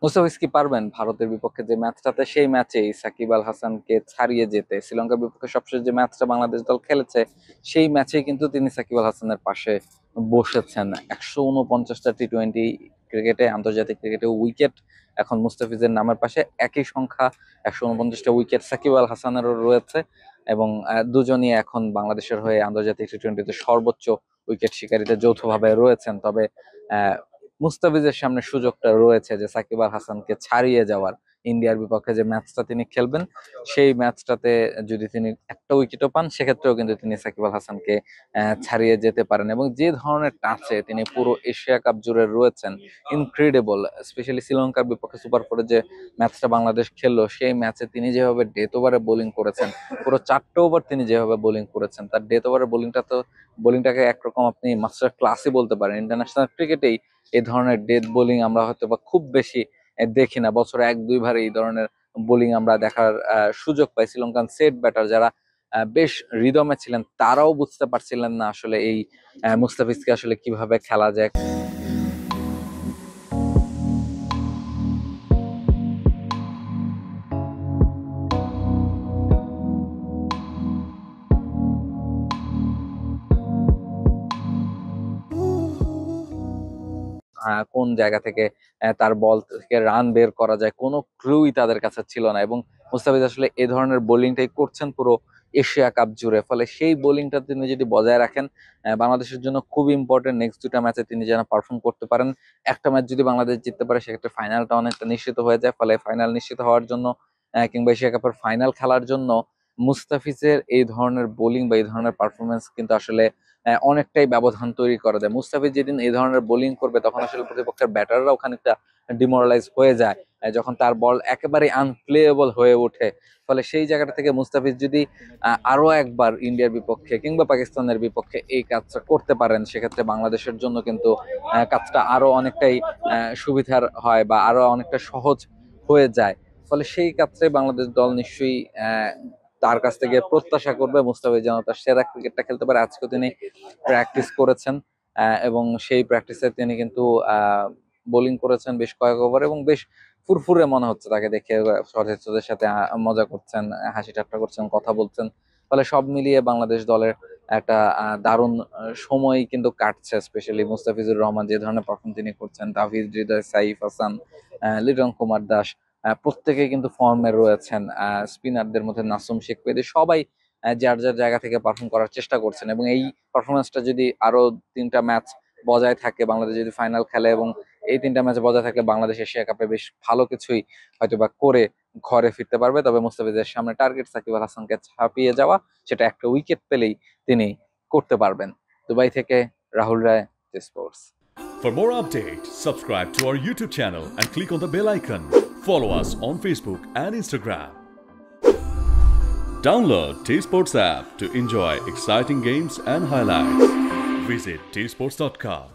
মুস্তাফিজ কি পারবেন ভারতের বিপক্ষে যে ম্যাচটাতে সেই ম্যাচেই সাকিব আল হাসানকে ছাড়িয়ে যেতে? শ্রীলঙ্কার বিপক্ষে সবশেষ যে ম্যাচটা বাংলাদেশ দল খেলেছে সেই ম্যাচেই কিন্তু তিনি সাকিব আল হাসানের পাশে বসেছেন। 149টা টি-20 ক্রিকেটে, আন্তর্জাতিক ক্রিকেটে উইকেট এখন মুস্তাফিজের নামের পাশে একই সংখ্যা, 149টা উইকেট সাকিব আল হাসানেরও রয়েছে। এবং দুজনই এখন বাংলাদেশের হয়ে আন্তর্জাতিক টি-20তে সর্বোচ্চ উইকেট শিকারীতে যৌথভাবে রয়েছেন। তবে আহ মুস্তাফিজের সামনে সুযোগটা রয়েছে যে সাকিব আল হাসানকে ছাড়িয়ে যাওয়ার। ইন্ডিয়ার বিপক্ষে যে ম্যাচটা তিনি খেলবেন সেই ম্যাচটাতে যদি তিনি একটা উইকেটও পান সেক্ষেত্রেও কিন্তু তিনি সাকিব আল হাসানকে ছাড়িয়ে যেতে পারেন। এবং যে ধরনের টাচে তিনি পুরো এশিয়া কাপ জুড়ে রয়েছেন, ইনক্রেডিবল। স্পেশালি শ্রীলঙ্কার বিপক্ষে সুপার ফোরে যে ম্যাচটা বাংলাদেশ খেললো সেই ম্যাচে তিনি যেভাবে ডেথ ওভারে বোলিং করেছেন, পুরো 4টে ওভার তিনি যেভাবে বোলিং করেছেন, তার ডেথ ওভারের বোলিংটাকে একরকম আপনি মাস্টার ক্লাসই বলতে পারেন। ইন্টারন্যাশনাল ক্রিকেটেই এই ধরনের ডেথ বোলিং আমরা হয়তো বা খুব বেশি দেখি না। বছরে 1-2 বার এই ধরনের বোলিং আমরা দেখার সুযোগ পাই। শ্রীলঙ্কান সেট ব্যাটার যারা বেশ রিদমে ছিলেন তারাও বুঝতে পারছিলেন না আসলে এই মুস্তাফিজকে আসলে কিভাবে খেলা যায়। কোন জায়গা থেকে তার বল থেকে রান বের করা যায় কোনো ক্লুই তাদের কাছে ছিল না। এবং মুস্তাফিজ আসলে এই ধরনের বোলিংটাই করছেন পুরো এশিয়া কাপ জুড়ে। ফলে সেই বোলিংটা তিনি যদি বজায় রাখেন বাংলাদেশের জন্য খুব ইম্পর্টেন্ট। নেক্সট 2টা ম্যাচে তিনি যেন পারফর্ম করতে পারেন। একটা ম্যাচ যদি বাংলাদেশ জিততে পারে সেক্ষেত্রে ফাইনালটা অনেকটা নিশ্চিত হয়ে যায়। ফলে ফাইনাল নিশ্চিত হওয়ার জন্য কিংবা এশিয়া কাপের ফাইনাল খেলার জন্য মুস্তাফিজের এই ধরনের বোলিং বা এই ধরনের পারফরমেন্স কিন্তু আসলে অনেকটাই ব্যবধান তৈরি করে দেয়। মুস্তাফিজ যেদিন এই ধরনের বোলিং করবে তখন আসলে প্রতিপক্ষের ব্যাটাররাও খানিকটা ডিমোরালাইজ হয়ে যায় যখন তার বল একেবারে আনপ্লেয়েবল হয়ে ওঠে। ফলে সেই জায়গাটা থেকে মুস্তাফিজ যদি আরো একবার ইন্ডিয়ার বিপক্ষে কিংবা পাকিস্তানের বিপক্ষে এই কাজটা করতে পারেন সেক্ষেত্রে বাংলাদেশের জন্য কিন্তু কাজটা আরো অনেকটাই সুবিধার হয় বা আরো অনেকটা সহজ হয়ে যায়। ফলে সেই কাজটাই বাংলাদেশ দল নিশ্চয়ই তার কাছ থেকে প্রত্যাশা করবে মুস্তাফিজ যেন তার সেরা ক্রিকেটটা খেলতে পারে। আজকে তিনি প্র্যাকটিস করেছেন এবং সেই প্র্যাকটিসে তিনি কিন্তু বোলিং করেছেন বেশ কয়েক ওভার এবং বেশ ফুরফুরে মনে হচ্ছে তাকে দেখে। সতীর্থদের সাথে মজা করছেন, হাসি ঠাট্টা করছেন, কথা বলছেন। ফলে সব মিলিয়ে বাংলাদেশ দলের একটা দারুণ সময় কিন্তু কাটছে। স্পেশালি মুস্তাফিজুর রহমান যে ধরনের পারফর্ম তিনি করছেন, তাহিদ হৃদয়, সাইফ হাসান, লিটন কুমার দাস প্রত্যেকে কিন্তু ফর্মে রয়েছেন। স্পিনারদের মধ্যে নাসুম শেখ পেদি সবাই যার যার জায়গা থেকে পারফর্ম করার চেষ্টা করছেন। এবং এই পারফরমেন্সটা যদি আরো 3টা ম্যাচ বজায় থাকে, বাংলাদেশ যদি ফাইনাল খেলে এবং এই 3টা ম্যাচ বজায় থাকলে বাংলাদেশ এশিয়া কাপে বেশ ভালো কিছুই হয়তোবা করে ঘরে ফিরতে পারবে। তবে মুস্তাফিজের সামনে টার্গেট সাকিব আল হাসানকে ছাপিয়ে যাওয়া, সেটা একটা উইকেট পেলেই তিনি করতে পারবেন। দুবাই থেকে রাহুল রায়, sports. For more updates, subscribe to our YouTube channel and click on the bell icon. Follow us on Facebook and Instagram. Download T-Sports app to enjoy exciting games and highlights. Visit tsports.com.